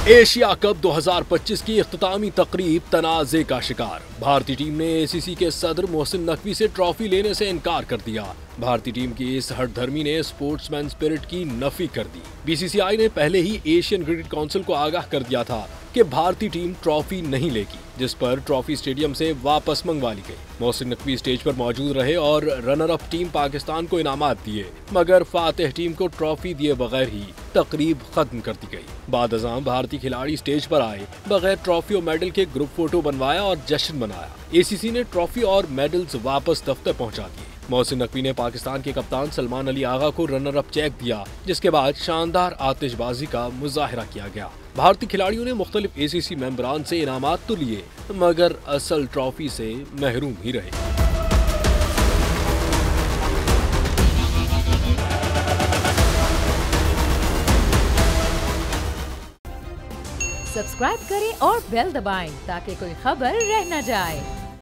Asia cup 2025 की इख्तितामी तकरीब तनाज़े का शिकार। भारतीय टीम ने एसीसी के सदर मोहसिन नकवी से ट्रॉफी लेने से इनकार कर दिया। भारतीय टीम की इस हठधर्मी ने स्पोर्ट्समैन स्पिरिट की नफी कर दी। बीसीसीआई ने पहले ही एशियन क्रिकेट काउंसिल को आगाह कर दिया था कि भारतीय टीम ट्रॉफी नहीं लेगी, जिस पर ट्रॉफी स्टेडियम से वापस मंगवा ली गई। मोहसिन नकवी स्टेज पर मौजूद रहे और रनर अप टीम पाकिस्तान को इनामात दिए, मगर फातिह टीम को ट्रॉफी दिए बगैर ही तकरीब खत्म कर दी गई। बाद अज़ां भारतीय खिलाड़ी स्टेज पर आए, बगैर ट्रॉफी और मेडल के ग्रुप फोटो बनवाया और जश्न मनाया। एसीसी ने ट्रॉफी और मेडल्स वापस दफ्तर पहुंचा दिए। मोहसिन नकवी ने पाकिस्तान के कप्तान सलमान अली आगा को रनर अप चेक दिया, जिसके बाद शानदार आतिशबाजी का मुजाहिरा किया गया। भारतीय खिलाड़ियों ने मुख्तलिफ एसीसी मेंबरान से इनामात तो लिए, मगर असल ट्रॉफी से महरूम ही रहे। सब्सक्राइब करें और बेल दबाएं ताकि कोई खबर रह न जाए।